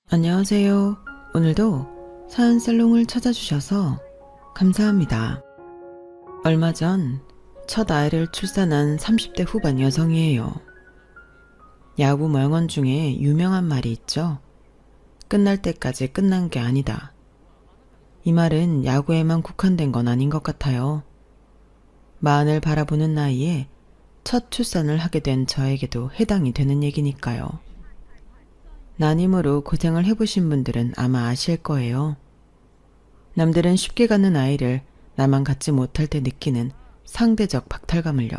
안녕하세요. 오늘도 사연 살롱을 찾아주셔서 감사합니다. 얼마 전 첫 아이를 출산한 30대 후반 여성이에요. 야구 명언 중에 유명한 말이 있죠. 끝날 때까지 끝난 게 아니다. 이 말은 야구에만 국한된 건 아닌 것 같아요. 마흔을 바라보는 나이에 첫 출산을 하게 된 저에게도 해당이 되는 얘기니까요. 난임으로 고생을 해보신 분들은 아마 아실 거예요. 남들은 쉽게 갖는 아이를 나만 갖지 못할 때 느끼는 상대적 박탈감을요.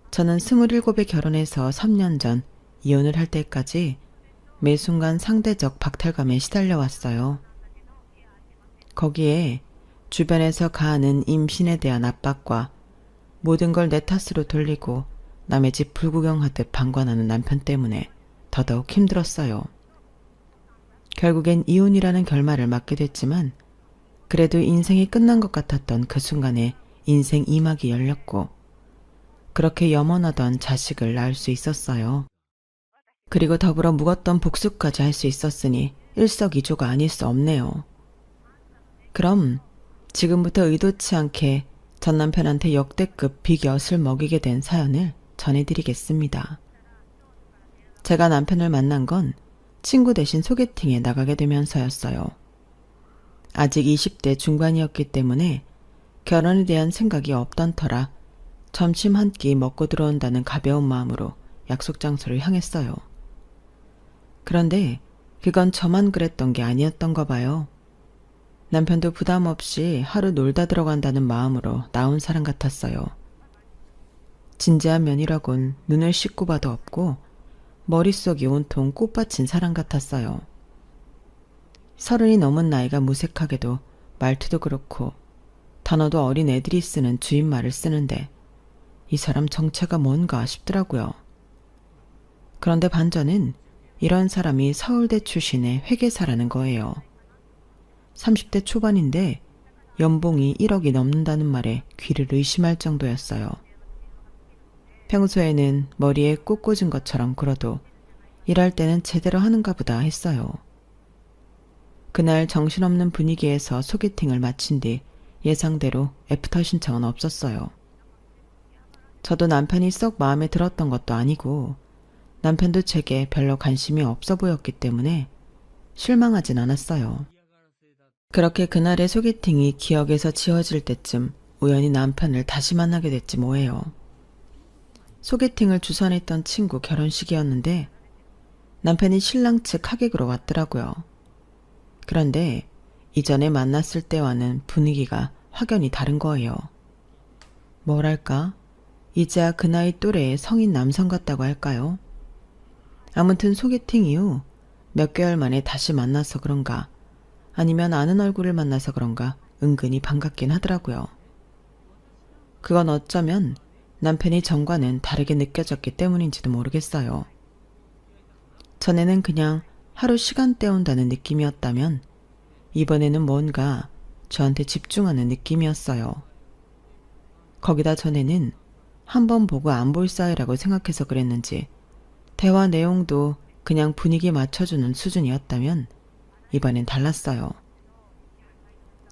저는 27에 결혼해서 3년 전 이혼을 할 때까지 매 순간 상대적 박탈감에 시달려왔어요. 거기에 주변에서 가하는 임신에 대한 압박과 모든 걸 내 탓으로 돌리고 남의 집 불구경하듯 방관하는 남편 때문에 더더욱 힘들었어요. 결국엔 이혼이라는 결말을 맞게 됐지만 그래도 인생이 끝난 것 같았던 그 순간에 인생 2막이 열렸고 그렇게 염원하던 자식을 낳을 수 있었어요. 그리고 더불어 묵었던 복수까지 할 수 있었으니 일석이조가 아닐 수 없네요. 그럼 지금부터 의도치 않게 전 남편한테 역대급 비겨을 먹이게 된 사연을 전해드리겠습니다. 제가 남편을 만난 건 친구 대신 소개팅에 나가게 되면서였어요. 아직 20대 중반이었기 때문에 결혼에 대한 생각이 없던 터라 점심 한 끼 먹고 들어온다는 가벼운 마음으로 약속 장소를 향했어요. 그런데 그건 저만 그랬던 게 아니었던가 봐요. 남편도 부담 없이 하루 놀다 들어간다는 마음으로 나온 사람 같았어요. 진지한 면이라곤 눈을 씻고 봐도 없고 머릿속이 온통 꽃받친 사람 같았어요. 30이 넘은 나이가 무색하게도 말투도 그렇고 단어도 어린 애들이 쓰는 주인말을 쓰는데 이 사람 정체가 뭔가 싶더라고요. 그런데 반전은 이런 사람이 서울대 출신의 회계사라는 거예요. 30대 초반인데 연봉이 1억이 넘는다는 말에 귀를 의심할 정도였어요. 평소에는 머리에 꽃 꽂은 것처럼 굴어도 일할 때는 제대로 하는가 보다 했어요. 그날 정신없는 분위기에서 소개팅을 마친 뒤 예상대로 애프터 신청은 없었어요. 저도 남편이 썩 마음에 들었던 것도 아니고 남편도 제게 별로 관심이 없어 보였기 때문에 실망하진 않았어요. 그렇게 그날의 소개팅이 기억에서 지워질 때쯤 우연히 남편을 다시 만나게 됐지 뭐예요. 소개팅을 주선했던 친구 결혼식이었는데 남편이 신랑 측 하객으로 왔더라고요. 그런데 이전에 만났을 때와는 분위기가 확연히 다른 거예요. 뭐랄까? 이제야 그 나이 또래의 성인 남성 같다고 할까요? 아무튼 소개팅 이후 몇 개월 만에 다시 만나서 그런가 아니면 아는 얼굴을 만나서 그런가 은근히 반갑긴 하더라고요. 그건 어쩌면 남편이 전과는 다르게 느껴졌기 때문인지도 모르겠어요. 전에는 그냥 하루 시간 때운다는 느낌이었다면 이번에는 뭔가 저한테 집중하는 느낌이었어요. 거기다 전에는 한 번 보고 안 볼 사이라고 생각해서 그랬는지 대화 내용도 그냥 분위기 맞춰주는 수준이었다면 이번엔 달랐어요.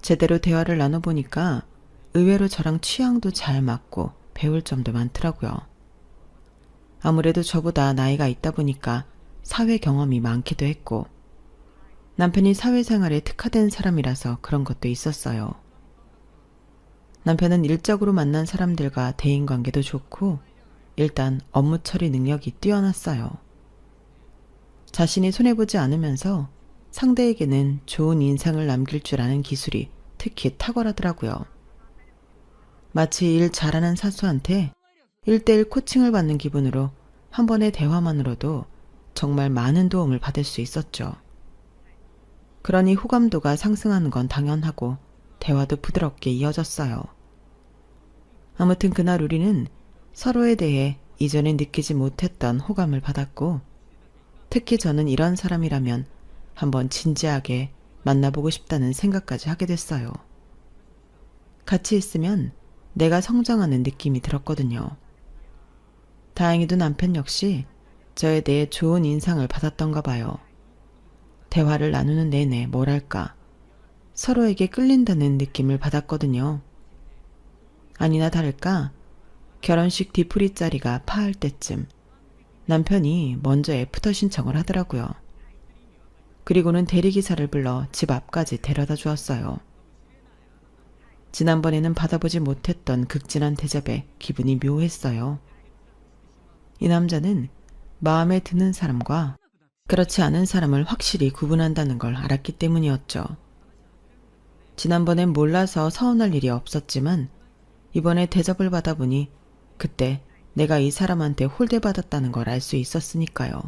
제대로 대화를 나눠보니까 의외로 저랑 취향도 잘 맞고 배울 점도 많더라고요. 아무래도 저보다 나이가 있다 보니까 사회 경험이 많기도 했고 남편이 사회생활에 특화된 사람이라서 그런 것도 있었어요. 남편은 일적으로 만난 사람들과 대인관계도 좋고 일단 업무 처리 능력이 뛰어났어요. 자신이 손해보지 않으면서 상대에게는 좋은 인상을 남길 줄 아는 기술이 특히 탁월하더라고요. 마치 일 잘하는 사수한테 1:1 코칭을 받는 기분으로 한 번의 대화만으로도 정말 많은 도움을 받을 수 있었죠. 그러니 호감도가 상승하는 건 당연하고 대화도 부드럽게 이어졌어요. 아무튼 그날 우리는 서로에 대해 이전에 느끼지 못했던 호감을 받았고 특히 저는 이런 사람이라면 한번 진지하게 만나보고 싶다는 생각까지 하게 됐어요. 같이 있으면 내가 성장하는 느낌이 들었거든요. 다행히도 남편 역시 저에 대해 좋은 인상을 받았던가 봐요. 대화를 나누는 내내 뭐랄까 서로에게 끌린다는 느낌을 받았거든요. 아니나 다를까 결혼식 뒤풀이 자리가 파할 때쯤 남편이 먼저 애프터 신청을 하더라고요. 그리고는 대리기사를 불러 집 앞까지 데려다 주었어요. 지난번에는 받아보지 못했던 극진한 대접에 기분이 묘했어요. 이 남자는 마음에 드는 사람과 그렇지 않은 사람을 확실히 구분한다는 걸 알았기 때문이었죠. 지난번엔 몰라서 서운할 일이 없었지만 이번에 대접을 받아보니 그때 내가 이 사람한테 홀대받았다는 걸 알 수 있었으니까요.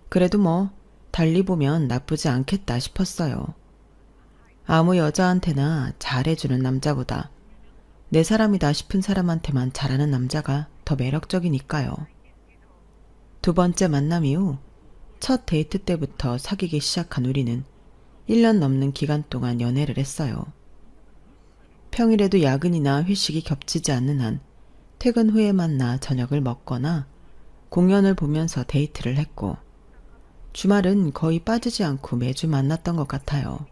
그래도 뭐 달리 보면 나쁘지 않겠다 싶었어요. 아무 여자한테나 잘해주는 남자보다 내 사람이다 싶은 사람한테만 잘하는 남자가 더 매력적이니까요. 두 번째 만남 이후 첫 데이트 때부터 사귀기 시작한 우리는 1년 넘는 기간 동안 연애를 했어요. 평일에도 야근이나 회식이 겹치지 않는 한 퇴근 후에 만나 저녁을 먹거나 공연을 보면서 데이트를 했고 주말은 거의 빠지지 않고 매주 만났던 것 같아요.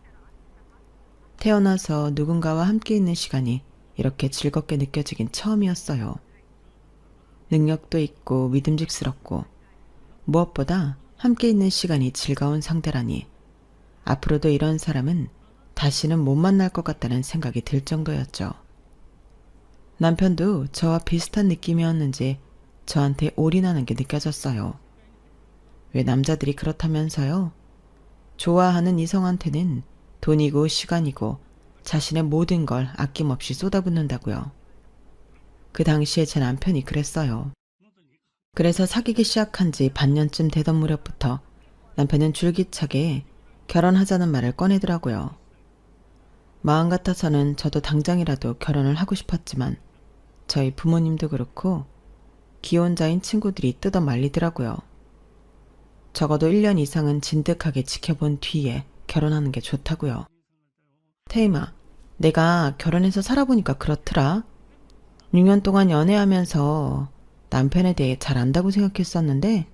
태어나서 누군가와 함께 있는 시간이 이렇게 즐겁게 느껴지긴 처음이었어요. 능력도 있고 믿음직스럽고 무엇보다 함께 있는 시간이 즐거운 상대라니 앞으로도 이런 사람은 다시는 못 만날 것 같다는 생각이 들 정도였죠. 남편도 저와 비슷한 느낌이었는지 저한테 올인하는 게 느껴졌어요. 왜 남자들이 그렇다면서요? 좋아하는 이성한테는 돈이고 시간이고 자신의 모든 걸 아낌없이 쏟아붓는다고요. 그 당시에 제 남편이 그랬어요. 그래서 사귀기 시작한 지 반년쯤 되던 무렵부터 남편은 줄기차게 결혼하자는 말을 꺼내더라고요. 마음 같아서는 저도 당장이라도 결혼을 하고 싶었지만 저희 부모님도 그렇고 기혼자인 친구들이 뜯어 말리더라고요. 적어도 1년 이상은 진득하게 지켜본 뒤에 결혼하는 게 좋다고요. 태임아, 내가 결혼해서 살아보니까 그렇더라. 6년 동안 연애하면서 남편에 대해 잘 안다고 생각했었는데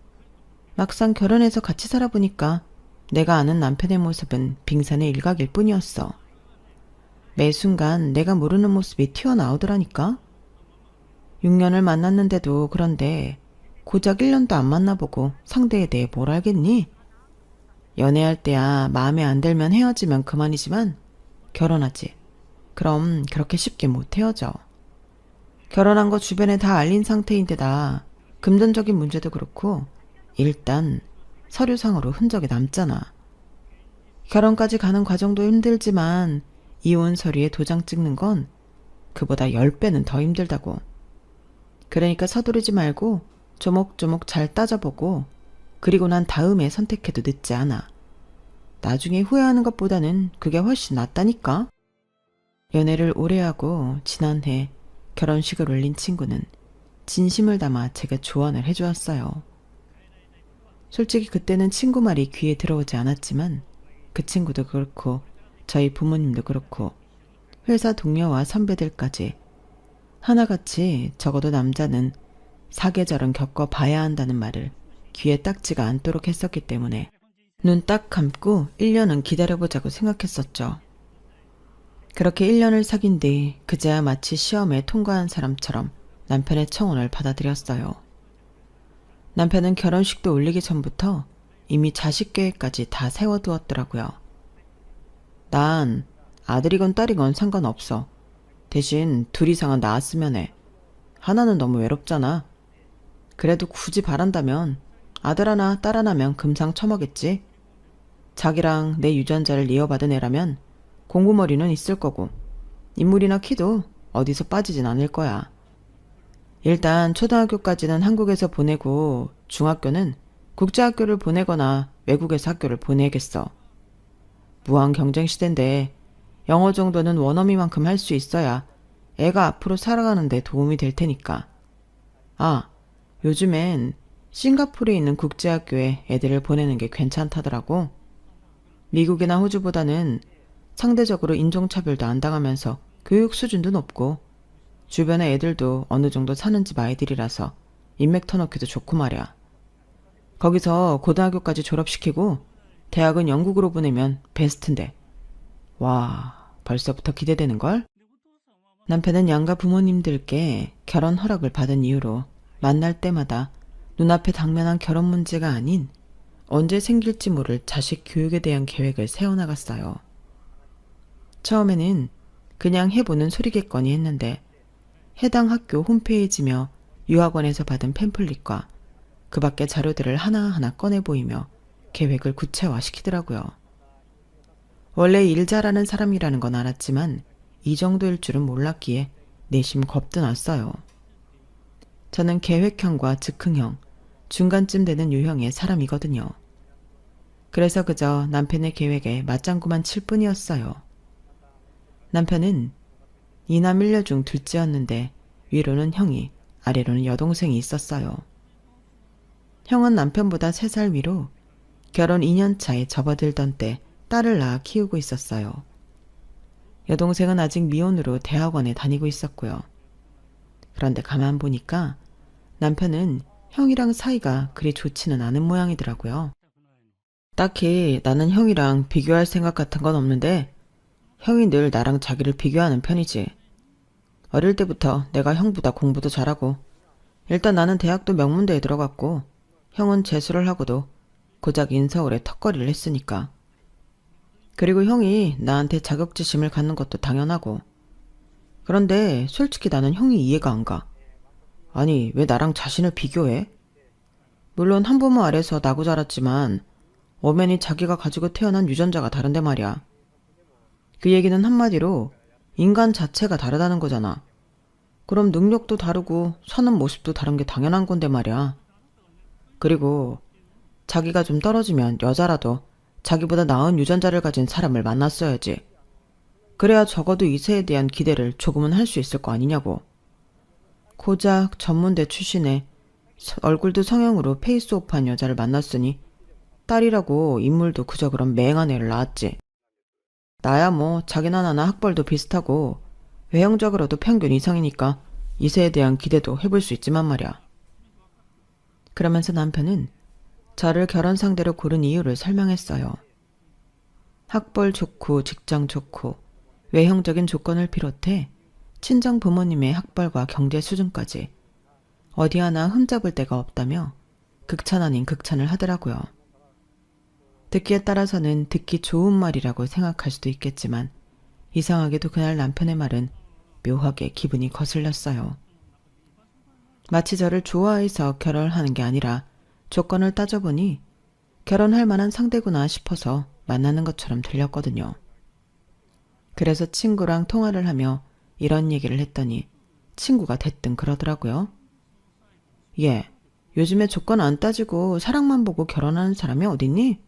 막상 결혼해서 같이 살아보니까 내가 아는 남편의 모습은 빙산의 일각일 뿐이었어. 매 순간 내가 모르는 모습이 튀어나오더라니까. 6년을 만났는데도 그런데 고작 1년도 안 만나보고 상대에 대해 뭘 알겠니? 연애할 때야 마음에 안 들면 헤어지면 그만이지만 결혼하지. 그럼 그렇게 쉽게 못 헤어져. 결혼한 거 주변에 다 알린 상태인데다 금전적인 문제도 그렇고 일단 서류상으로 흔적이 남잖아. 결혼까지 가는 과정도 힘들지만 이혼 서류에 도장 찍는 건 그보다 10배는 더 힘들다고. 그러니까 서두르지 말고 조목조목 잘 따져보고 그리고 난 다음에 선택해도 늦지 않아. 나중에 후회하는 것보다는 그게 훨씬 낫다니까. 연애를 오래 하고 지난해 결혼식을 올린 친구는 진심을 담아 제가 조언을 해주었어요. 솔직히 그때는 친구 말이 귀에 들어오지 않았지만 그 친구도 그렇고 저희 부모님도 그렇고 회사 동료와 선배들까지 하나같이 적어도 남자는 사계절은 겪어봐야 한다는 말을 귀에 딱지가 않도록 했었기 때문에 눈 딱 감고 1년은 기다려보자고 생각했었죠. 그렇게 1년을 사귄 뒤 그제야 마치 시험에 통과한 사람처럼 남편의 청혼을 받아들였어요. 남편은 결혼식도 올리기 전부터 이미 자식 계획까지 다 세워두었더라고요. 난 아들이건 딸이건 상관없어. 대신 둘 이상은 낳았으면 해. 하나는 너무 외롭잖아. 그래도 굳이 바란다면 아들 하나 딸 하나면 금상첨화겠지. 자기랑 내 유전자를 이어받은 애라면 공부머리는 있을 거고 인물이나 키도 어디서 빠지진 않을 거야. 일단 초등학교까지는 한국에서 보내고 중학교는 국제학교를 보내거나 외국에서 학교를 보내겠어. 무한 경쟁 시대인데 영어 정도는 원어민만큼 할 수 있어야 애가 앞으로 살아가는 데 도움이 될 테니까. 아, 요즘엔 싱가포르에 있는 국제학교에 애들을 보내는 게 괜찮다더라고. 미국이나 호주보다는 상대적으로 인종차별도 안 당하면서 교육 수준도 높고 주변의 애들도 어느 정도 사는 집 아이들이라서 인맥 터놓기도 좋고 말이야. 거기서 고등학교까지 졸업시키고 대학은 영국으로 보내면 베스트인데. 와, 벌써부터 기대되는걸? 남편은 양가 부모님들께 결혼 허락을 받은 이유로 만날 때마다 눈앞에 당면한 결혼 문제가 아닌 언제 생길지 모를 자식 교육에 대한 계획을 세워나갔어요. 처음에는 그냥 해보는 소리겠거니 했는데 해당 학교 홈페이지며 유학원에서 받은 팸플릿과 그 밖의 자료들을 하나하나 꺼내 보이며 계획을 구체화시키더라고요. 원래 일 잘하는 사람이라는 건 알았지만 이 정도일 줄은 몰랐기에 내심 겁도 났어요. 저는 계획형과 즉흥형, 중간쯤 되는 유형의 사람이거든요. 그래서 그저 남편의 계획에 맞장구만 칠 뿐이었어요. 남편은 이남 1녀 중 둘째였는데 위로는 형이, 아래로는 여동생이 있었어요. 형은 남편보다 3살 위로 결혼 2년 차에 접어들던 때 딸을 낳아 키우고 있었어요. 여동생은 아직 미혼으로 대학원에 다니고 있었고요. 그런데 가만 보니까 남편은 형이랑 사이가 그리 좋지는 않은 모양이더라고요. 딱히 나는 형이랑 비교할 생각 같은 건 없는데 형이 늘 나랑 자기를 비교하는 편이지. 어릴 때부터 내가 형보다 공부도 잘하고 일단 나는 대학도 명문대에 들어갔고 형은 재수를 하고도 고작 인서울에 턱걸이를 했으니까. 그리고 형이 나한테 자격지심을 갖는 것도 당연하고. 그런데 솔직히 나는 형이 이해가 안 가. 아니, 왜 나랑 자신을 비교해? 물론 한 부모 아래서 나고 자랐지만 엄연히 자기가 가지고 태어난 유전자가 다른데 말이야. 그 얘기는 한마디로 인간 자체가 다르다는 거잖아. 그럼 능력도 다르고 사는 모습도 다른 게 당연한 건데 말이야. 그리고 자기가 좀 떨어지면 여자라도 자기보다 나은 유전자를 가진 사람을 만났어야지. 그래야 적어도 이세에 대한 기대를 조금은 할 수 있을 거 아니냐고. 고작 전문대 출신에 얼굴도 성형으로 페이스오프한 여자를 만났으니 딸이라고 인물도 그저 그런 맹한 애를 낳았지. 나야 뭐 자기나 나나 학벌도 비슷하고 외형적으로도 평균 이상이니까 이세에 대한 기대도 해볼 수 있지만 말이야. 그러면서 남편은 저를 결혼 상대로 고른 이유를 설명했어요. 학벌 좋고 직장 좋고 외형적인 조건을 비롯해 친정 부모님의 학벌과 경제 수준까지 어디 하나 흠잡을 데가 없다며 극찬 아닌 극찬을 하더라고요. 듣기에 따라서는 듣기 좋은 말이라고 생각할 수도 있겠지만 이상하게도 그날 남편의 말은 묘하게 기분이 거슬렸어요. 마치 저를 좋아해서 결혼하는 게 아니라 조건을 따져보니 결혼할 만한 상대구나 싶어서 만나는 것처럼 들렸거든요. 그래서 친구랑 통화를 하며 이런 얘기를 했더니 친구가 대뜸 그러더라고요. 얘, 요즘에 조건 안 따지고 사랑만 보고 결혼하는 사람이 어딨니?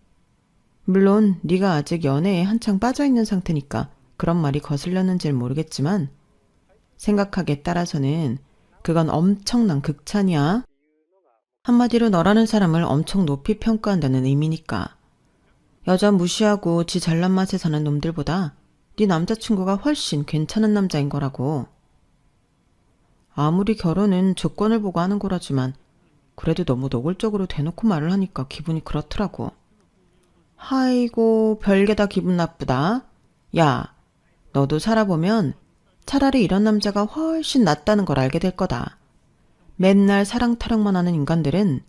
물론 네가 아직 연애에 한창 빠져있는 상태니까 그런 말이 거슬렸는지는 모르겠지만 생각하기에 따라서는 그건 엄청난 극찬이야. 한마디로 너라는 사람을 엄청 높이 평가한다는 의미니까. 여자 무시하고 지 잘난 맛에 사는 놈들보다 네 남자친구가 훨씬 괜찮은 남자인 거라고. 아무리 결혼은 조건을 보고 하는 거라지만 그래도 너무 노골적으로 대놓고 말을 하니까 기분이 그렇더라고. 아이고, 별게 다 기분 나쁘다. 야, 너도 살아보면 차라리 이런 남자가 훨씬 낫다는 걸 알게 될 거다. 맨날 사랑 타령만 하는 인간들은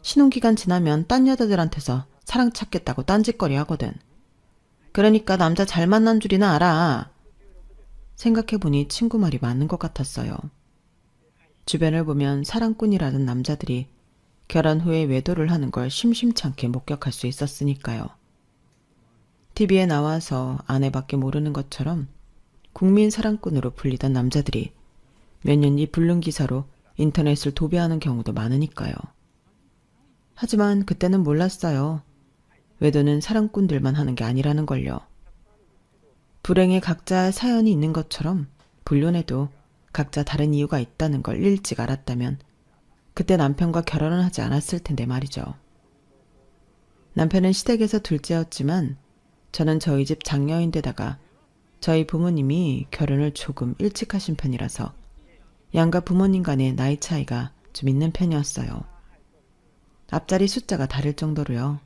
신혼기간 지나면 딴 여자들한테서 사랑 찾겠다고 딴짓거리 하거든. 그러니까 남자 잘 만난 줄이나 알아. 생각해보니 친구 말이 맞는 것 같았어요. 주변을 보면 사랑꾼이라는 남자들이 결혼 후에 외도를 하는 걸 심심찮게 목격할 수 있었으니까요. TV에 나와서 아내밖에 모르는 것처럼 국민 사랑꾼으로 불리던 남자들이 몇 년 뒤 불능 기사로 인터넷을 도배하는 경우도 많으니까요. 하지만 그때는 몰랐어요. 외도는 사랑꾼들만 하는 게 아니라는 걸요. 불행에 각자 사연이 있는 것처럼 불륜에도 각자 다른 이유가 있다는 걸 일찍 알았다면 그때 남편과 결혼을 하지 않았을 텐데 말이죠. 남편은 시댁에서 둘째였지만 저는 저희 집 장녀인데다가 저희 부모님이 결혼을 조금 일찍 하신 편이라서 양가 부모님 간의 나이 차이가 좀 있는 편이었어요. 앞자리 숫자가 다를 정도로요.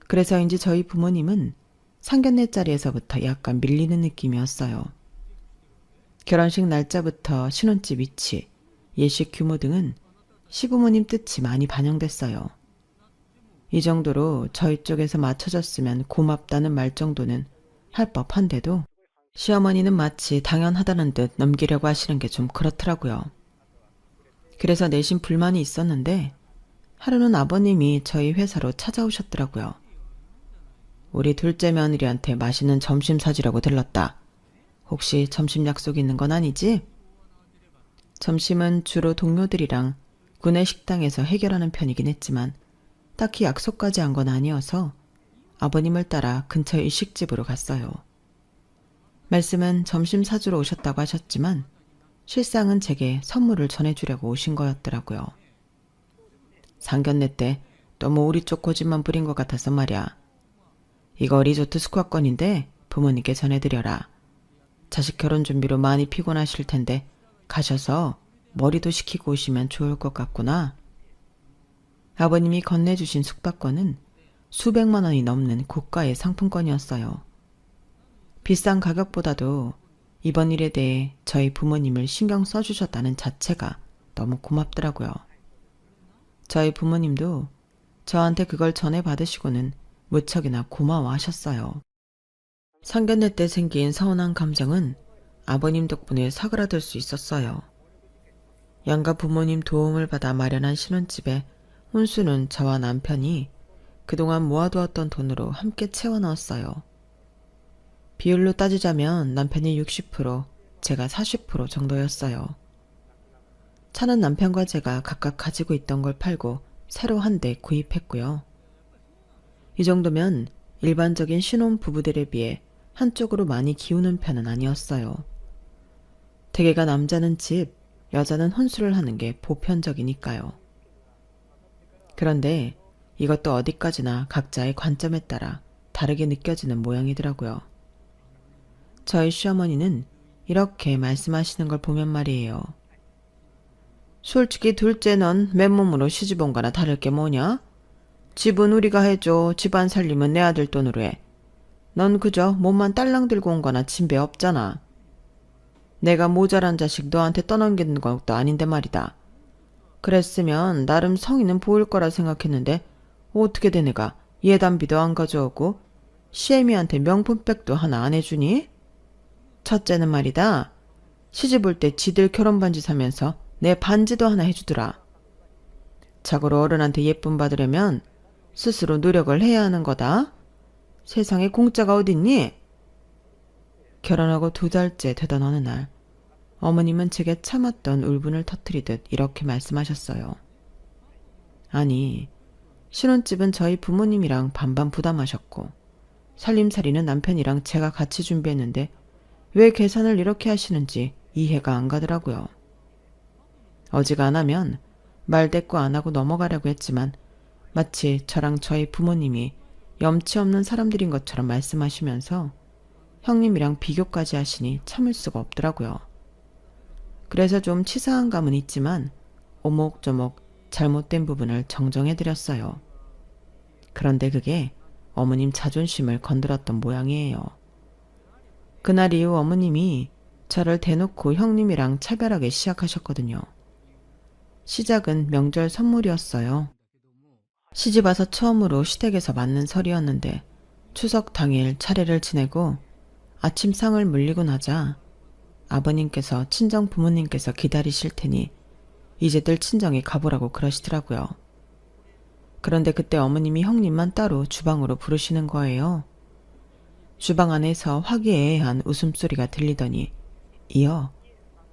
그래서인지 저희 부모님은 상견례 자리에서부터 약간 밀리는 느낌이었어요. 결혼식 날짜부터 신혼집 위치, 예식 규모 등은 시부모님 뜻이 많이 반영됐어요. 이 정도로 저희 쪽에서 맞춰졌으면 고맙다는 말 정도는 할 법한데도 시어머니는 마치 당연하다는 듯 넘기려고 하시는 게 좀 그렇더라고요. 그래서 내심 불만이 있었는데 하루는 아버님이 저희 회사로 찾아오셨더라고요. 우리 둘째 며느리한테 맛있는 점심 사주려고 들렀다. 혹시 점심 약속 있는 건 아니지? 점심은 주로 동료들이랑 구내 식당에서 해결하는 편이긴 했지만 딱히 약속까지 한 건 아니어서 아버님을 따라 근처 일식집으로 갔어요. 말씀은 점심 사주러 오셨다고 하셨지만 실상은 제게 선물을 전해주려고 오신 거였더라고요. 상견례 때 너무 우리 쪽 고집만 부린 것 같아서 말이야. 이거 리조트 숙박권인데 부모님께 전해드려라. 자식 결혼 준비로 많이 피곤하실 텐데 가셔서 머리도 식히고 오시면 좋을 것 같구나. 아버님이 건네주신 숙박권은 수백만 원이 넘는 고가의 상품권이었어요. 비싼 가격보다도 이번 일에 대해 저희 부모님을 신경 써주셨다는 자체가 너무 고맙더라고요. 저희 부모님도 저한테 그걸 전해받으시고는 무척이나 고마워하셨어요. 상견례 때 생긴 서운한 감정은 아버님 덕분에 사그라들 수 있었어요. 양가 부모님 도움을 받아 마련한 신혼집에 혼수는 저와 남편이 그동안 모아두었던 돈으로 함께 채워 넣었어요. 비율로 따지자면 남편이 60%, 제가 40% 정도였어요. 차는 남편과 제가 각각 가지고 있던 걸 팔고 새로 한 대 구입했고요. 이 정도면 일반적인 신혼 부부들에 비해 한쪽으로 많이 기우는 편은 아니었어요. 대개가 남자는 집, 여자는 혼수를 하는 게 보편적이니까요. 그런데 이것도 어디까지나 각자의 관점에 따라 다르게 느껴지는 모양이더라고요. 저희 시어머니는 이렇게 말씀하시는 걸 보면 말이에요. 솔직히 둘째 넌 맨몸으로 시집 온 거나 다를 게 뭐냐? 집은 우리가 해줘. 집안 살림은 내 아들 돈으로 해. 넌 그저 몸만 딸랑 들고 온 거나 진배 없잖아. 내가 모자란 자식 너한테 떠넘기는 것도 아닌데 말이다. 그랬으면 나름 성의는 보일 거라 생각했는데 어떻게 돼 내가 예단비도 안 가져오고 시애미한테 명품백도 하나 안 해주니? 첫째는 말이다. 시집 올 때 지들 결혼 반지 사면서 내 반지도 하나 해주더라. 자고로 어른한테 예쁨 받으려면 스스로 노력을 해야 하는 거다. 세상에 공짜가 어딨니? 결혼하고 2달째 되던 어느 날 어머님은 제게 참았던 울분을 터뜨리듯 이렇게 말씀하셨어요. 아니, 신혼집은 저희 부모님이랑 반반 부담하셨고 살림살이는 남편이랑 제가 같이 준비했는데 왜 계산을 이렇게 하시는지 이해가 안 가더라고요. 어지간하면 말대꾸 안 하고 넘어가려고 했지만 마치 저랑 저희 부모님이 염치 없는 사람들인 것처럼 말씀하시면서 형님이랑 비교까지 하시니 참을 수가 없더라고요. 그래서 좀 치사한 감은 있지만 오목조목 잘못된 부분을 정정해드렸어요. 그런데 그게 어머님 자존심을 건드렸던 모양이에요. 그날 이후 어머님이 저를 대놓고 형님이랑 차별하기 시작하셨거든요. 시작은 명절 선물이었어요. 시집와서 처음으로 시댁에서 맞는 설이었는데 추석 당일 차례를 지내고 아침 상을 물리고 나자 아버님께서 친정 부모님께서 기다리실 테니 이제들 친정에 가보라고 그러시더라고요. 그런데 그때 어머님이 형님만 따로 주방으로 부르시는 거예요. 주방 안에서 화기애애한 웃음소리가 들리더니 이어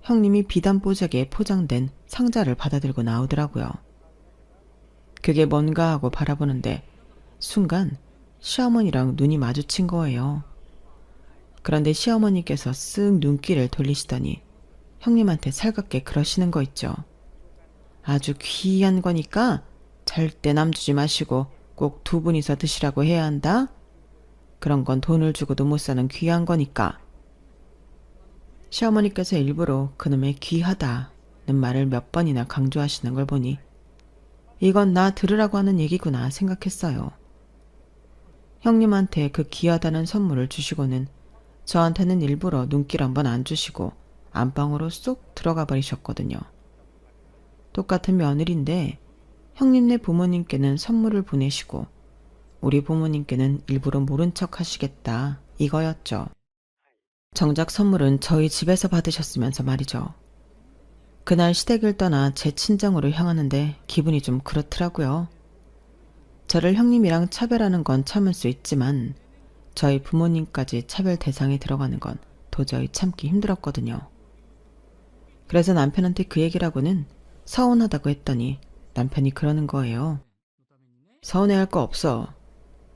형님이 비단보자기에 포장된 상자를 받아들고 나오더라고요. 그게 뭔가 하고 바라보는데 순간 시어머니랑 눈이 마주친 거예요. 그런데 시어머니께서 쓱 눈길을 돌리시더니 형님한테 살갑게 그러시는 거 있죠. 아주 귀한 거니까 절대 남 주지 마시고 꼭 2분이서 드시라고 해야 한다. 그런 건 돈을 주고도 못 사는 귀한 거니까. 시어머니께서 일부러 그놈의 귀하다는 말을 몇 번이나 강조하시는 걸 보니 이건 나 들으라고 하는 얘기구나 생각했어요. 형님한테 그 귀하다는 선물을 주시고는 저한테는 일부러 눈길 한번 안 주시고 안방으로 쏙 들어가 버리셨거든요. 똑같은 며느리인데 형님네 부모님께는 선물을 보내시고 우리 부모님께는 일부러 모른 척 하시겠다 이거였죠. 정작 선물은 저희 집에서 받으셨으면서 말이죠. 그날 시댁을 떠나 제 친정으로 향하는데 기분이 좀 그렇더라고요. 저를 형님이랑 차별하는 건 참을 수 있지만 저희 부모님까지 차별 대상에 들어가는 건 도저히 참기 힘들었거든요. 그래서 남편한테 그 얘기를 하고는 서운하다고 했더니 남편이 그러는 거예요. 서운해할 거 없어.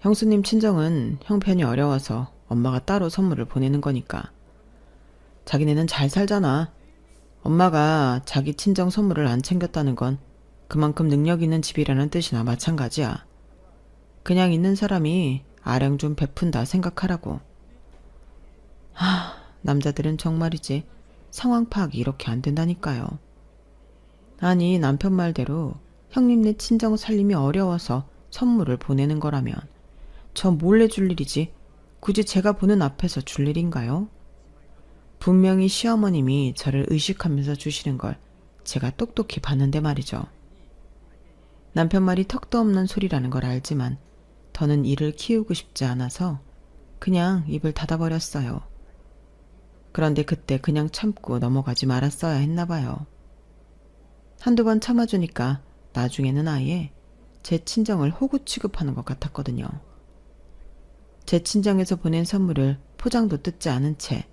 형수님 친정은 형편이 어려워서 엄마가 따로 선물을 보내는 거니까. 자기네는 잘 살잖아. 엄마가 자기 친정 선물을 안 챙겼다는 건 그만큼 능력 있는 집이라는 뜻이나 마찬가지야. 그냥 있는 사람이 아령 좀 베푼다 생각하라고. 남자들은 정말이지 상황 파악이 이렇게 안 된다니까요. 아니 남편 말대로 형님네 친정 살림이 어려워서 선물을 보내는 거라면 저 몰래 줄 일이지 굳이 제가 보는 앞에서 줄 일인가요? 분명히 시어머님이 저를 의식하면서 주시는 걸 제가 똑똑히 봤는데 말이죠. 남편 말이 턱도 없는 소리라는 걸 알지만 더는 이를 키우고 싶지 않아서 그냥 입을 닫아버렸어요. 그런데 그때 그냥 참고 넘어가지 말았어야 했나 봐요. 한두 번 참아주니까 나중에는 아예 제 친정을 호구 취급하는 것 같았거든요. 제 친정에서 보낸 선물을 포장도 뜯지 않은 채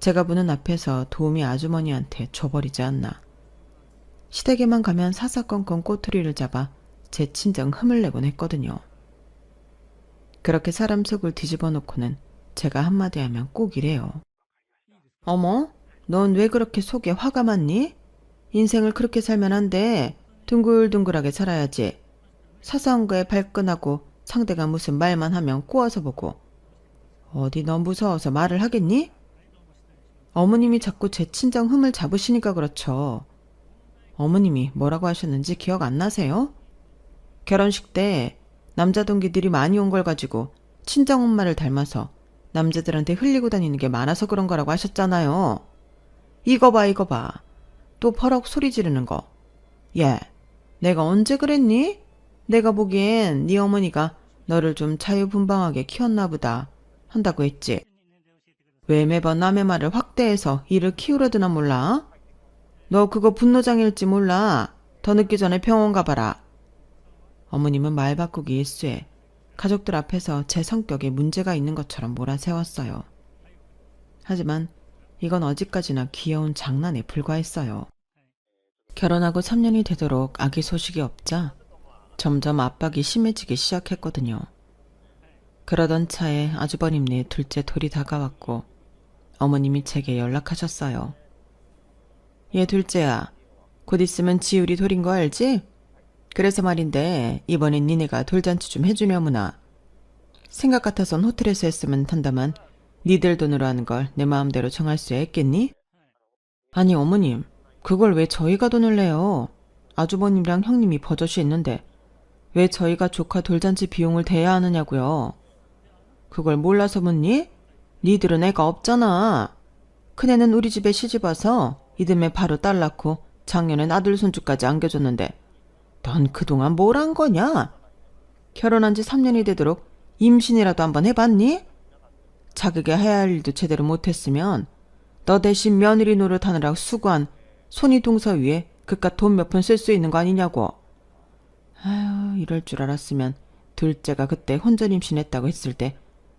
제가 보는 앞에서 도우미 아주머니한테 줘버리지 않나. 시댁에만 가면 사사건건 꼬투리를 잡아 제 친정 흠을 내곤 했거든요. 그렇게 사람 속을 뒤집어 놓고는 제가 한마디 하면 꼭 이래요. 어머, 넌 왜 그렇게 속에 화가 많니? 인생을 그렇게 살면 안 돼. 둥글둥글하게 살아야지. 사소한 거에 발끈하고 상대가 무슨 말만 하면 꼬아서 보고. 어디 너 무서워서 말을 하겠니? 어머님이 자꾸 제 친정 흠을 잡으시니까 그렇죠. 어머님이 뭐라고 하셨는지 기억 안 나세요? 결혼식 때 남자 동기들이 많이 온 걸 가지고 친정엄마를 닮아서 남자들한테 흘리고 다니는 게 많아서 그런 거라고 하셨잖아요. 이거 봐 이거 봐. 또 버럭 소리 지르는 거. 예, 내가 언제 그랬니? 내가 보기엔 네 어머니가 너를 좀 자유분방하게 키웠나 보다 한다고 했지. 왜 매번 남의 말을 확대해서 이를 키우려 드나 몰라? 너 그거 분노장애일지 몰라. 더 늦기 전에 병원 가봐라. 어머님은 말 바꾸기 일쑤에 가족들 앞에서 제 성격에 문제가 있는 것처럼 몰아세웠어요. 하지만 이건 어디까지나 귀여운 장난에 불과했어요. 결혼하고 3년이 되도록 아기 소식이 없자 점점 압박이 심해지기 시작했거든요. 그러던 차에 아주버님네 둘째 돌이 다가왔고 어머님이 제게 연락하셨어요. 얘 둘째야, 곧 있으면 지우리 돌인 거 알지? 그래서 말인데 이번엔 니네가 돌잔치 좀 해주려무나. 생각 같아선 호텔에서 했으면 한다만 니들 돈으로 하는 걸 내 마음대로 정할 수 있겠니? 아니 어머님, 그걸 왜 저희가 돈을 내요? 아주버님이랑 형님이 버젓이 있는데 왜 저희가 조카 돌잔치 비용을 대야 하느냐고요. 그걸 몰라서 묻니? 니들은 애가 없잖아. 큰애는 우리 집에 시집와서 이듬해 바로 딸 낳고 작년엔 아들 손주까지 안겨줬는데 넌 그동안 뭘 한 거냐? 결혼한 지 3년이 되도록 임신이라도 한번 해봤니? 자기가 해야 할 일도 제대로 못했으면 너 대신 며느리 노릇하느라 수고한 손이 동서 위에 그깟 돈 몇 푼 쓸 수 있는 거 아니냐고. 아유, 이럴 줄 알았으면 둘째가 그때 혼전 임신했다고 했을 때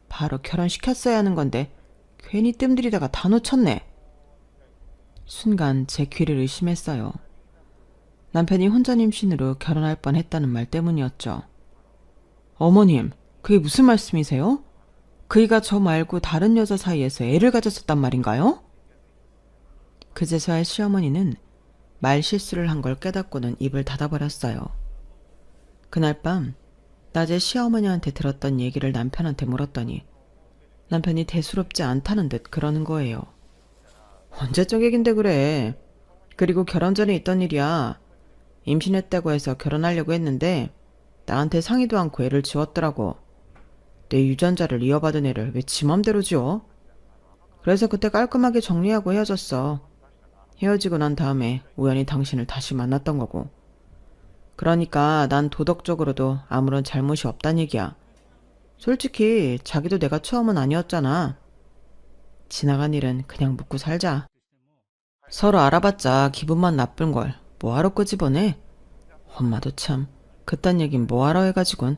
바로 결혼시켰어야 하는 건데 괜히 뜸들이다가 다 놓쳤네. 순간 제 귀를 의심했어요. 남편이 혼전 임신으로 결혼할 뻔했다는 말 때문이었죠. 어머님, 그게 무슨 말씀이세요? 그이가 저 말고 다른 여자 사이에서 애를 가졌었단 말인가요? 그제서야 시어머니는 말 실수를 한 걸 깨닫고는 입을 닫아버렸어요. 그날 밤 낮에 시어머니한테 들었던 얘기를 남편한테 물었더니 남편이 대수롭지 않다는 듯 그러는 거예요. 언제적 얘긴데 그래. 그리고 결혼 전에 있던 일이야. 임신했다고 해서 결혼하려고 했는데 나한테 상의도 않고 애를 지웠더라고. 내 유전자를 이어받은 애를 왜 지 맘대로 지어? 그래서 그때 깔끔하게 정리하고 헤어졌어. 헤어지고 난 다음에 우연히 당신을 다시 만났던 거고. 그러니까 난 도덕적으로도 아무런 잘못이 없단 얘기야. 솔직히 자기도 내가 처음은 아니었잖아. 지나간 일은 그냥 묻고 살자. 서로 알아봤자 기분만 나쁜걸 뭐하러 끄집어내? 엄마도 참 그딴 얘긴 뭐하러 해가지곤.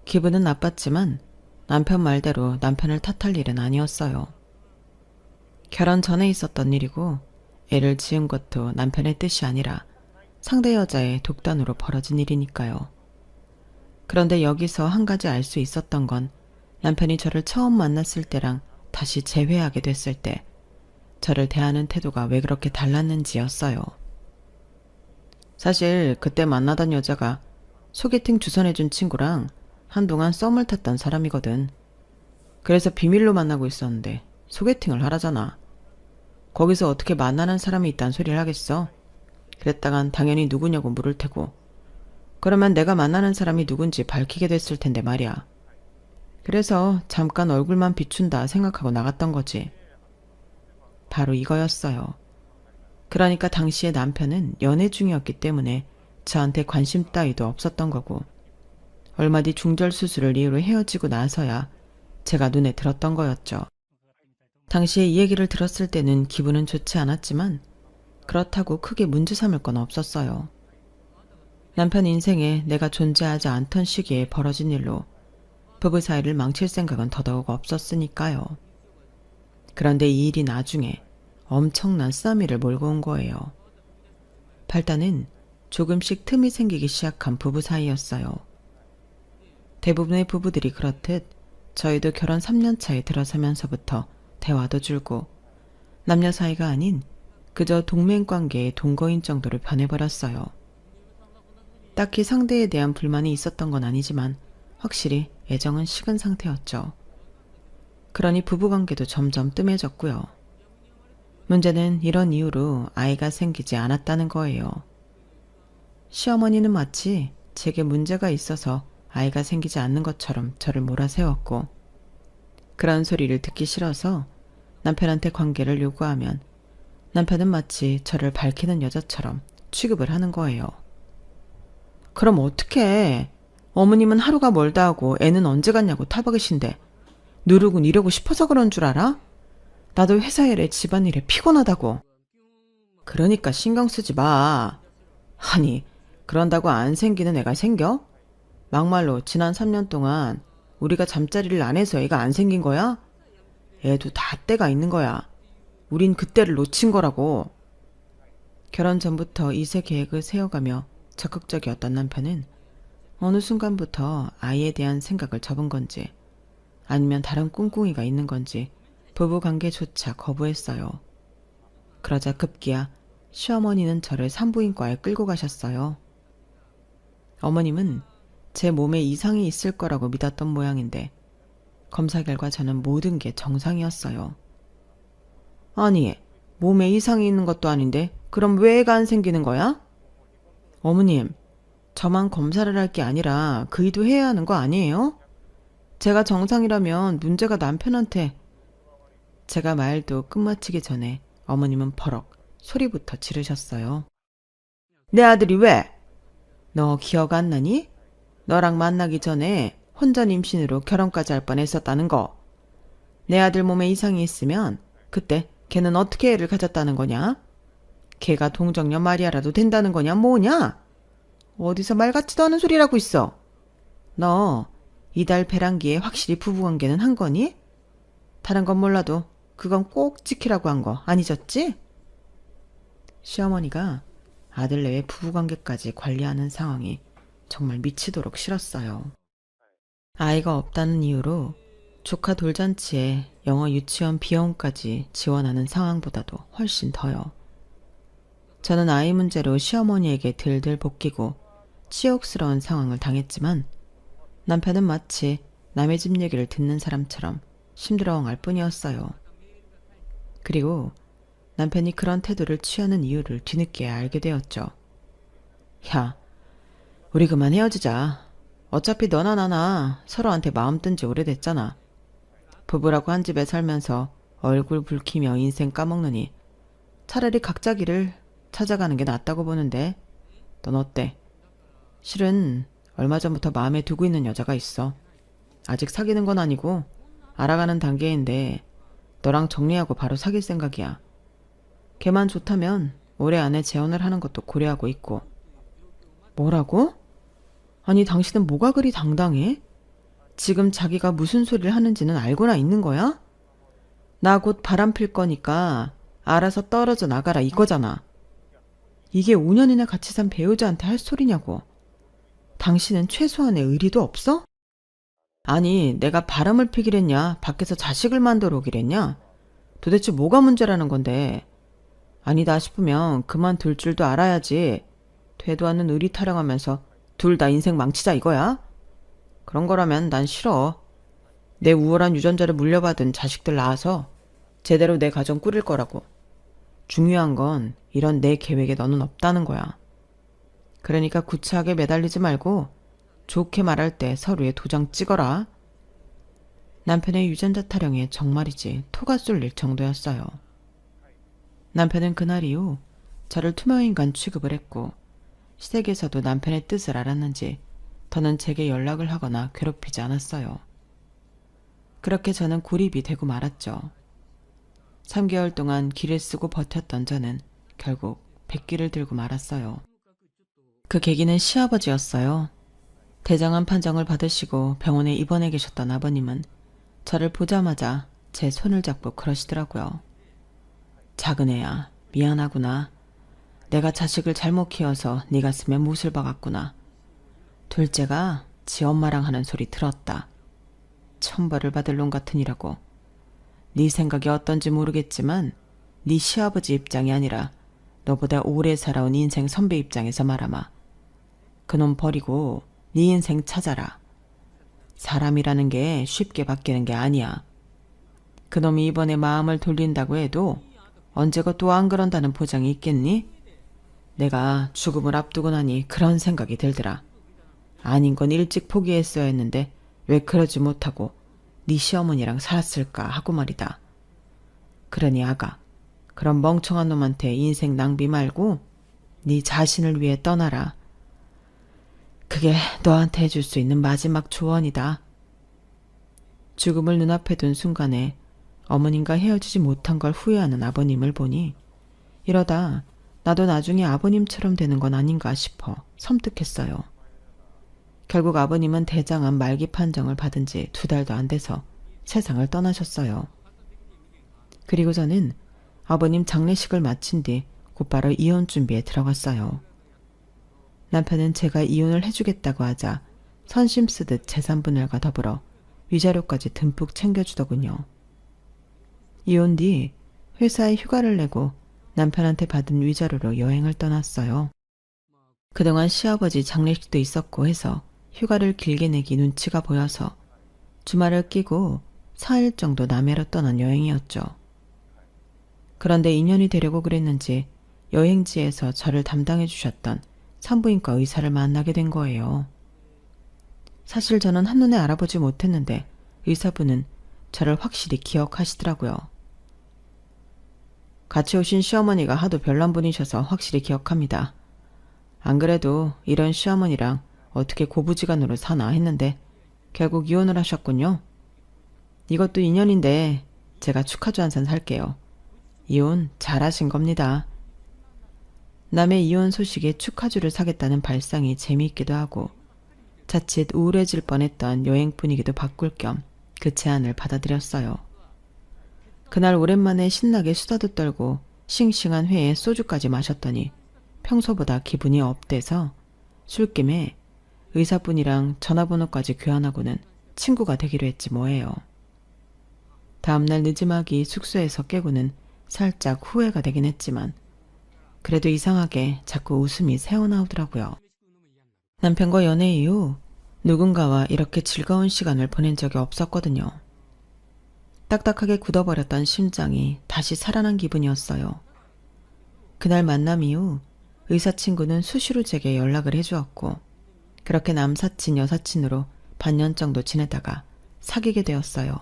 기분은 나빴지만 남편 말대로 남편을 탓할 일은 아니었어요. 결혼 전에 있었던 일이고 애를 지은 것도 남편의 뜻이 아니라 상대 여자의 독단으로 벌어진 일이니까요. 그런데 여기서 한 가지 알 수 있었던 건 남편이 저를 처음 만났을 때랑 다시 재회하게 됐을 때 저를 대하는 태도가 왜 그렇게 달랐는지였어요. 사실 그때 만나던 여자가 소개팅 주선해준 친구랑 한동안 썸을 탔던 사람이거든. 그래서 비밀로 만나고 있었는데 소개팅을 하라잖아. 거기서 어떻게 만나는 사람이 있단 소리를 하겠어? 그랬다간 당연히 누구냐고 물을 테고, 그러면 내가 만나는 사람이 누군지 밝히게 됐을 텐데 말이야. 그래서 잠깐 얼굴만 비춘다 생각하고 나갔던 거지. 바로 이거였어요. 그러니까 당시에 남편은 연애 중이었기 때문에 저한테 관심 따위도 없었던 거고, 얼마 뒤 중절 수술을 이유로 헤어지고 나서야 제가 눈에 들었던 거였죠. 당시에 이 얘기를 들었을 때는 기분은 좋지 않았지만 그렇다고 크게 문제 삼을 건 없었어요. 남편 인생에 내가 존재하지 않던 시기에 벌어진 일로 부부 사이를 망칠 생각은 더더욱 없었으니까요. 그런데 이 일이 나중에 엄청난 쓰나미를 몰고 온 거예요. 발단은 조금씩 틈이 생기기 시작한 부부 사이였어요. 대부분의 부부들이 그렇듯 저희도 결혼 3년 차에 들어서면서부터 대화도 줄고 남녀 사이가 아닌 그저 동맹관계의 동거인 정도로 변해버렸어요. 딱히 상대에 대한 불만이 있었던 건 아니지만 확실히 애정은 식은 상태였죠. 그러니 부부관계도 점점 뜸해졌고요. 문제는 이런 이유로 아이가 생기지 않았다는 거예요. 시어머니는 마치 제게 문제가 있어서 아이가 생기지 않는 것처럼 저를 몰아세웠고, 그런 소리를 듣기 싫어서 남편한테 관계를 요구하면 남편은 마치 저를 밝히는 여자처럼 취급을 하는 거예요. 그럼 어떡해? 어머님은 하루가 멀다 하고 애는 언제 갔냐고 타박이신데 누르곤 이러고 싶어서 그런 줄 알아? 나도 회사 일에 집안일에 피곤하다고. 그러니까 신경 쓰지 마. 아니, 그런다고 안 생기는 애가 생겨? 막말로 지난 3년 동안 우리가 잠자리를 안 해서 애가 안 생긴 거야? 애도 다 때가 있는 거야. 우린 그때를 놓친 거라고. 결혼 전부터 이세 계획을 세워가며 적극적이었던 남편은 어느 순간부터 아이에 대한 생각을 접은 건지 아니면 다른 꿍꿍이가 있는 건지 부부관계조차 거부했어요. 그러자 급기야 시어머니는 저를 산부인과에 끌고 가셨어요. 어머님은 제 몸에 이상이 있을 거라고 믿었던 모양인데 검사 결과 저는 모든 게 정상이었어요. 아니, 몸에 이상이 있는 것도 아닌데 그럼 왜 애가 안 생기는 거야? 어머님, 저만 검사를 할 게 아니라 그이도 해야 하는 거 아니에요? 제가 정상이라면 문제가 남편한테. 제가 말도 끝마치기 전에 어머님은 버럭 소리부터 지르셨어요. 내 아들이 왜? 너 기억 안 나니? 너랑 만나기 전에 혼전 임신으로 결혼까지 할 뻔했었다는 거. 내 아들 몸에 이상이 있으면 그때 걔는 어떻게 애를 가졌다는 거냐? 걔가 동정녀 마리아라도 된다는 거냐 뭐냐? 어디서 말 같지도 않은 소리라고 있어. 너 이달 배란기에 확실히 부부관계는 한 거니? 다른 건 몰라도 그건 꼭 지키라고 한 거 아니졌지? 시어머니가 아들 내외 부부관계까지 관리하는 상황이 정말 미치도록 싫었어요. 아이가 없다는 이유로 조카 돌잔치에 영어 유치원 비용까지 지원하는 상황보다도 훨씬 더요. 저는 아이 문제로 시어머니에게 들들 볶이고 치욕스러운 상황을 당했지만 남편은 마치 남의 집 얘기를 듣는 사람처럼 심드렁할 뿐이었어요. 그리고 남편이 그런 태도를 취하는 이유를 뒤늦게 알게 되었죠. 야, 우리 그만 헤어지자. 어차피 너나 나나 서로한테 마음 뜬 지 오래됐잖아. 부부라고 한 집에 살면서 얼굴 붉히며 인생 까먹느니 차라리 각자 길을 찾아가는 게 낫다고 보는데 넌 어때? 실은 얼마 전부터 마음에 두고 있는 여자가 있어. 아직 사귀는 건 아니고 알아가는 단계인데 너랑 정리하고 바로 사귈 생각이야. 걔만 좋다면 올해 안에 재혼을 하는 것도 고려하고 있고. 뭐라고? 아니 당신은 뭐가 그리 당당해? 지금 자기가 무슨 소리를 하는지는 알고나 있는 거야? 나 곧 바람 필 거니까 알아서 떨어져 나가라 이거잖아. 이게 5년이나 같이 산 배우자한테 할 소리냐고. 당신은 최소한의 의리도 없어? 아니 내가 바람을 피기랬냐 밖에서 자식을 만들어 오기랬냐? 도대체 뭐가 문제라는 건데. 아니다 싶으면 그만둘 줄도 알아야지. 되도 않는 의리 타령하면서 둘 다 인생 망치자 이거야? 그런 거라면 난 싫어. 내 우월한 유전자를 물려받은 자식들 낳아서 제대로 내 가정 꾸릴 거라고. 중요한 건 이런 내 계획에 너는 없다는 거야. 그러니까 구차하게 매달리지 말고 좋게 말할 때 서로의 도장 찍어라. 남편의 유전자 타령에 정말이지 토가 쏠릴 정도였어요. 남편은 그날 이후 저를 투명인간 취급을 했고 시댁에서도 남편의 뜻을 알았는지 더는 제게 연락을 하거나 괴롭히지 않았어요. 그렇게 저는 고립이 되고 말았죠. 3개월 동안 기를 쓰고 버텼던 저는 결국 백기를 들고 말았어요. 그 계기는 시아버지였어요. 대장암 판정을 받으시고 병원에 입원해 계셨던 아버님은 저를 보자마자 제 손을 잡고 그러시더라고요. 작은 애야, 미안하구나. 내가 자식을 잘못 키워서 네 가슴에 못을 박았구나. 둘째가 지 엄마랑 하는 소리 들었다. 천벌을 받을 놈 같으니라고. 네 생각이 어떤지 모르겠지만 네 시아버지 입장이 아니라 너보다 오래 살아온 인생 선배 입장에서 말하마. 그놈 버리고 네 인생 찾아라. 사람이라는 게 쉽게 바뀌는 게 아니야. 그놈이 이번에 마음을 돌린다고 해도 언제고 또 안 그런다는 보장이 있겠니? 내가 죽음을 앞두고 나니 그런 생각이 들더라. 아닌 건 일찍 포기했어야 했는데 왜 그러지 못하고 네 시어머니랑 살았을까 하고 말이다. 그러니 아가, 그런 멍청한 놈한테 인생 낭비 말고 네 자신을 위해 떠나라. 그게 너한테 해줄 수 있는 마지막 조언이다. 죽음을 눈앞에 둔 순간에 어머님과 헤어지지 못한 걸 후회하는 아버님을 보니 이러다 나도 나중에 아버님처럼 되는 건 아닌가 싶어 섬뜩했어요. 결국 아버님은 대장암 말기 판정을 받은 지 2달도 안 돼서 세상을 떠나셨어요. 그리고 저는 아버님 장례식을 마친 뒤 곧바로 이혼 준비에 들어갔어요. 남편은 제가 이혼을 해주겠다고 하자 선심 쓰듯 재산분할과 더불어 위자료까지 듬뿍 챙겨주더군요. 이혼 뒤 회사에 휴가를 내고 남편한테 받은 위자료로 여행을 떠났어요. 그동안 시아버지 장례식도 있었고 해서 휴가를 길게 내기 눈치가 보여서 주말을 끼고 4일 정도 남해로 떠난 여행이었죠. 그런데 인연이 되려고 그랬는지 여행지에서 저를 담당해 주셨던 산부인과 의사를 만나게 된 거예요. 사실 저는 한눈에 알아보지 못했는데 의사분은 저를 확실히 기억하시더라고요. 같이 오신 시어머니가 하도 별난 분이셔서 확실히 기억합니다. 안 그래도 이런 시어머니랑 어떻게 고부지간으로 사나 했는데 결국 이혼을 하셨군요. 이것도 인연인데 제가 축하주 한 산 살게요. 이혼 잘하신 겁니다. 남의 이혼 소식에 축하주를 사겠다는 발상이 재미있기도 하고 자칫 우울해질 뻔했던 여행 분위기도 바꿀 겸 그 제안을 받아들였어요. 그날 오랜만에 신나게 수다도 떨고 싱싱한 회에 소주까지 마셨더니 평소보다 기분이 업돼서 술김에 의사분이랑 전화번호까지 교환하고는 친구가 되기로 했지 뭐예요. 다음날 늦지막이 숙소에서 깨고는 살짝 후회가 되긴 했지만 그래도 이상하게 자꾸 웃음이 새어나오더라고요. 남편과 연애 이후 누군가와 이렇게 즐거운 시간을 보낸 적이 없었거든요. 딱딱하게 굳어버렸던 심장이 다시 살아난 기분이었어요. 그날 만남 이후 의사 친구는 수시로 제게 연락을 해주었고 그렇게 남사친 여사친으로 반년 정도 지내다가 사귀게 되었어요.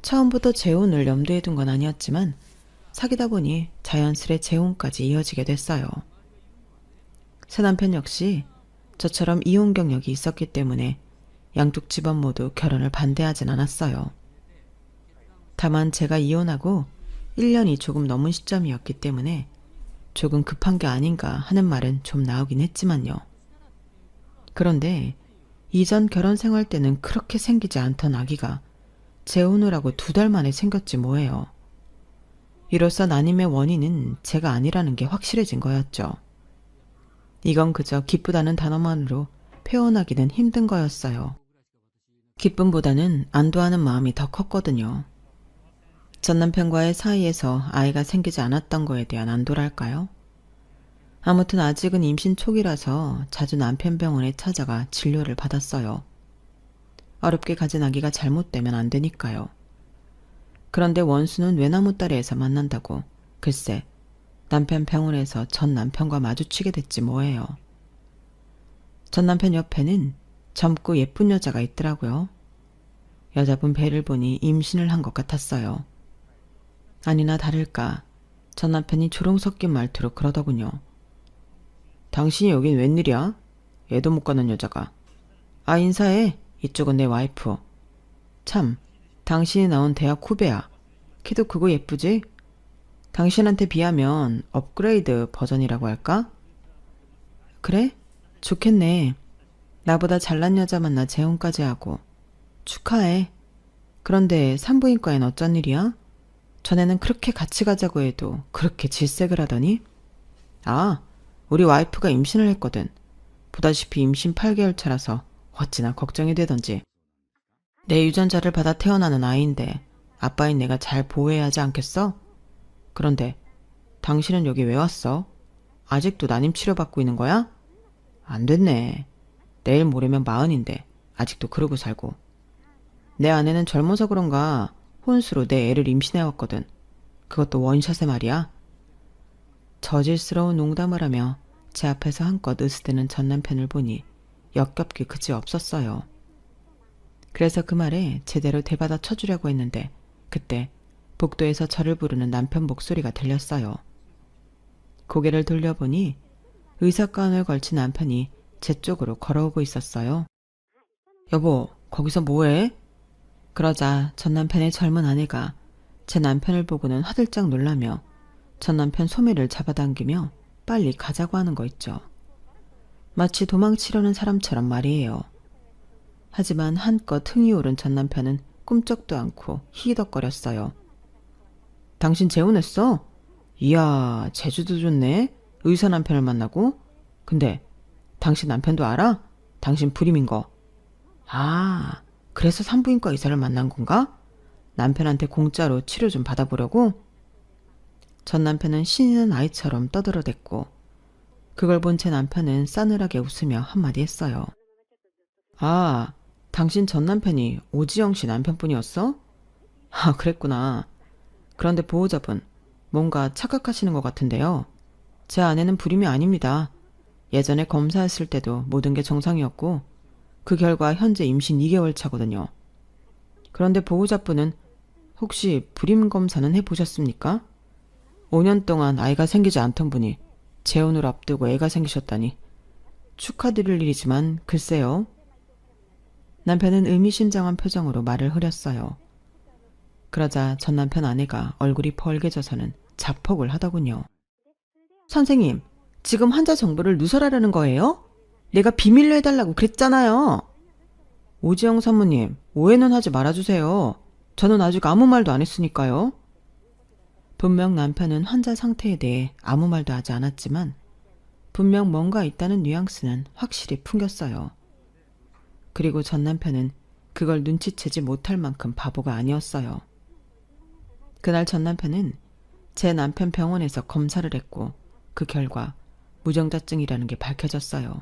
처음부터 재혼을 염두에 둔 건 아니었지만 사귀다 보니 자연스레 재혼까지 이어지게 됐어요. 새 남편 역시 저처럼 이혼 경력이 있었기 때문에 양쪽 집안 모두 결혼을 반대하진 않았어요. 다만 제가 이혼하고 1년이 조금 넘은 시점이었기 때문에 조금 급한 게 아닌가 하는 말은 좀 나오긴 했지만요. 그런데 이전 결혼 생활 때는 그렇게 생기지 않던 아기가 재혼을 하고 2달 만에 생겼지 뭐예요. 이로써 난임의 원인은 제가 아니라는 게 확실해진 거였죠. 이건 그저 기쁘다는 단어만으로 표현하기는 힘든 거였어요. 기쁨보다는 안도하는 마음이 더 컸거든요. 전 남편과의 사이에서 아이가 생기지 않았던 거에 대한 안도랄까요? 아무튼 아직은 임신 초기라서 자주 남편 병원에 찾아가 진료를 받았어요. 어렵게 가진 아기가 잘못되면 안 되니까요. 그런데 원수는 외나무 다리에서 만난다고 글쎄 남편 병원에서 전 남편과 마주치게 됐지 뭐예요. 전 남편 옆에는 젊고 예쁜 여자가 있더라고요. 여자분 배를 보니 임신을 한 것 같았어요. 아니나 다를까 전 남편이 조롱 섞인 말투로 그러더군요. 당신이 여긴 웬일이야? 애도 못 가는 여자가. 아 인사해. 이쪽은 내 와이프. 참 당신이 나온 대학 후배야. 키도 크고 예쁘지? 당신한테 비하면 업그레이드 버전이라고 할까? 그래? 좋겠네. 나보다 잘난 여자 만나 재혼까지 하고. 축하해. 그런데 산부인과엔 어쩐 일이야? 전에는 그렇게 같이 가자고 해도 그렇게 질색을 하더니? 아, 우리 와이프가 임신을 했거든. 보다시피 임신 8개월 차라서 어찌나 걱정이 되던지. 내 유전자를 받아 태어나는 아이인데 아빠인 내가 잘 보호해야 하지 않겠어? 그런데 당신은 여기 왜 왔어? 아직도 난임 치료받고 있는 거야? 안 됐네. 내일 모레면 40인데 아직도 그러고 살고. 내 아내는 젊어서 그런가 혼수로 내 애를 임신해왔거든. 그것도 원샷에 말이야. 저질스러운 농담을 하며 제 앞에서 한껏 으스대는 전 남편을 보니 역겹기 그지 없었어요. 그래서 그 말에 제대로 대받아 쳐주려고 했는데 그때 복도에서 저를 부르는 남편 목소리가 들렸어요. 고개를 돌려보니 의사가운을 걸친 남편이 제 쪽으로 걸어오고 있었어요. 여보, 거기서 뭐해? 그러자 전 남편의 젊은 아내가 제 남편을 보고는 화들짝 놀라며 전 남편 소매를 잡아당기며 빨리 가자고 하는 거 있죠. 마치 도망치려는 사람처럼 말이에요. 하지만 한껏 흥이 오른 전 남편은 꿈쩍도 않고 히덕거렸어요. 당신 재혼했어? 이야, 제주도 좋네. 의사 남편을 만나고? 근데 당신 남편도 알아? 당신 불임인 거. 아, 그래서 산부인과 의사를 만난 건가? 남편한테 공짜로 치료 좀 받아보려고? 전 남편은 신이 난 아이처럼 떠들어댔고 그걸 본 제 남편은 싸늘하게 웃으며 한마디 했어요. 아, 당신 전 남편이 오지영 씨 남편분이었어? 아, 그랬구나. 그런데 보호자분, 뭔가 착각하시는 것 같은데요. 제 아내는 불임이 아닙니다. 예전에 검사했을 때도 모든 게 정상이었고 그 결과 현재 임신 2개월 차거든요. 그런데 보호자분은 혹시 불임 검사는 해보셨습니까? 5년 동안 아이가 생기지 않던 분이 재혼을 앞두고 애가 생기셨다니 축하드릴 일이지만 글쎄요. 남편은 의미심장한 표정으로 말을 흐렸어요. 그러자 전 남편 아내가 얼굴이 벌개져서는 자폭을 하더군요. 선생님, 지금 환자 정보를 누설하려는 거예요? 내가 비밀로 해달라고 그랬잖아요. 오지영 산모님, 오해는 하지 말아주세요. 저는 아직 아무 말도 안 했으니까요. 분명 남편은 환자 상태에 대해 아무 말도 하지 않았지만 분명 뭔가 있다는 뉘앙스는 확실히 풍겼어요. 그리고 전 남편은 그걸 눈치채지 못할 만큼 바보가 아니었어요. 그날 전 남편은 제 남편 병원에서 검사를 했고 그 결과 무정자증이라는 게 밝혀졌어요.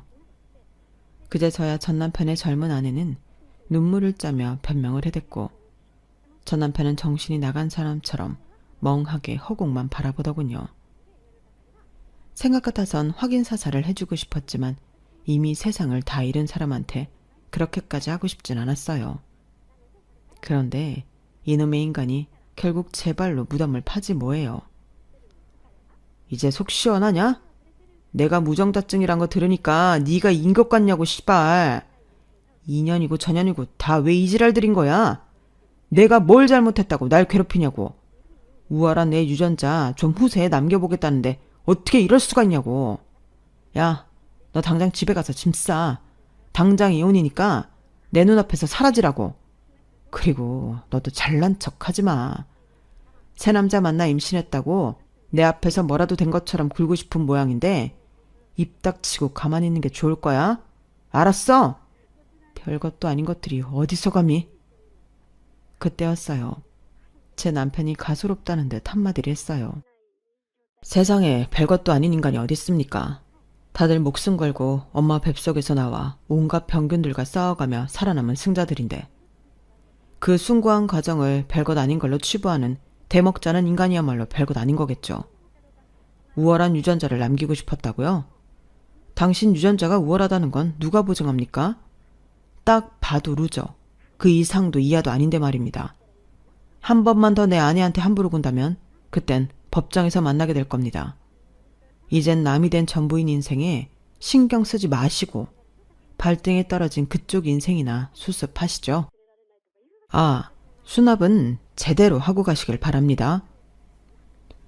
그제서야 전 남편의 젊은 아내는 눈물을 짜며 변명을 해댔고 전 남편은 정신이 나간 사람처럼 멍하게 허공만 바라보더군요. 생각 같아선 확인 사살을 해주고 싶었지만 이미 세상을 다 잃은 사람한테 그렇게까지 하고 싶진 않았어요. 그런데 이놈의 인간이 결국 제 발로 무덤을 파지 뭐예요. 이제 속 시원하냐? 내가 무정자증이란 거 들으니까 네가 인격 같냐고 씨발. 2년이고 저년이고 다 왜 이 지랄 들인 거야? 내가 뭘 잘못했다고 날 괴롭히냐고. 우월한 내 유전자 좀 후세에 남겨보겠다는데 어떻게 이럴 수가 있냐고. 야, 너 당장 집에 가서 짐 싸. 당장 이혼이니까 내 눈앞에서 사라지라고. 그리고 너도 잘난 척 하지 마. 새 남자 만나 임신했다고 내 앞에서 뭐라도 된 것처럼 굴고 싶은 모양인데 입 닥치고 가만히 있는 게 좋을 거야. 알았어? 별것도 아닌 것들이 어디서 감히. 그때였어요. 제 남편이 가소롭다는 듯 한마디를 했어요. 세상에 별것도 아닌 인간이 어디 있습니까? 다들 목숨 걸고 엄마 뱃속에서 나와 온갖 병균들과 싸워가며 살아남은 승자들인데 그 숭고한 과정을 별것 아닌 걸로 치부하는 대먹자는 인간이야말로 별것 아닌 거겠죠. 우월한 유전자를 남기고 싶었다고요? 당신 유전자가 우월하다는 건 누가 보증합니까? 딱 봐도 루저. 그 이상도 이하도 아닌데 말입니다. 한 번만 더 내 아내한테 함부로 군다면 그땐 법정에서 만나게 될 겁니다. 이젠 남이 된 전부인 인생에 신경 쓰지 마시고 발등에 떨어진 그쪽 인생이나 수습하시죠. 아, 수납은 제대로 하고 가시길 바랍니다.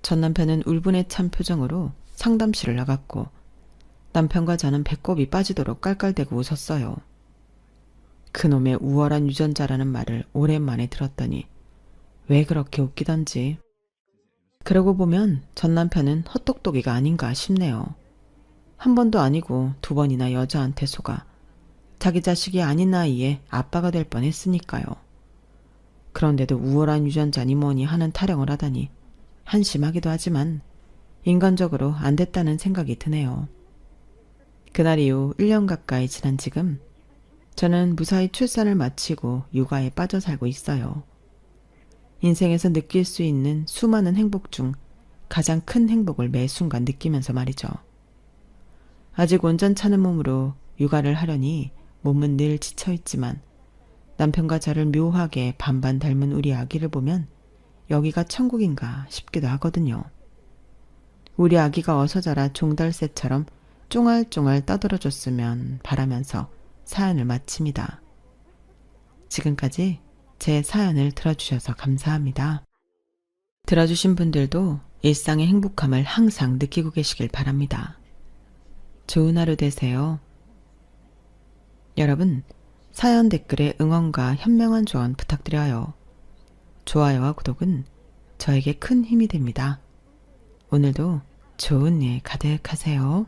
전 남편은 울분에 찬 표정으로 상담실을 나갔고 남편과 저는 배꼽이 빠지도록 깔깔대고 웃었어요. 그놈의 우월한 유전자라는 말을 오랜만에 들었더니 왜 그렇게 웃기던지. 그러고 보면 전 남편은 헛똑똑이가 아닌가 싶네요. 한 번도 아니고 2번이나 여자한테 속아 자기 자식이 아닌 나이에 아빠가 될 뻔했으니까요. 그런데도 우월한 유전자니 뭐니 하는 타령을 하다니 한심하기도 하지만 인간적으로 안 됐다는 생각이 드네요. 그날 이후 1년 가까이 지난 지금 저는 무사히 출산을 마치고 육아에 빠져 살고 있어요. 인생에서 느낄 수 있는 수많은 행복 중 가장 큰 행복을 매 순간 느끼면서 말이죠. 아직 온전찮은 몸으로 육아를 하려니 몸은 늘 지쳐있지만 남편과 저를 묘하게 반반 닮은 우리 아기를 보면 여기가 천국인가 싶기도 하거든요. 우리 아기가 어서 자라 종달새처럼 쫑알쫑알 떠들어줬으면 바라면서 사연을 마칩니다. 지금까지 제 사연을 들어주셔서 감사합니다. 들어주신 분들도 일상의 행복함을 항상 느끼고 계시길 바랍니다. 좋은 하루 되세요. 여러분, 사연 댓글에 응원과 현명한 조언 부탁드려요. 좋아요와 구독은 저에게 큰 힘이 됩니다. 오늘도 좋은 일 가득하세요.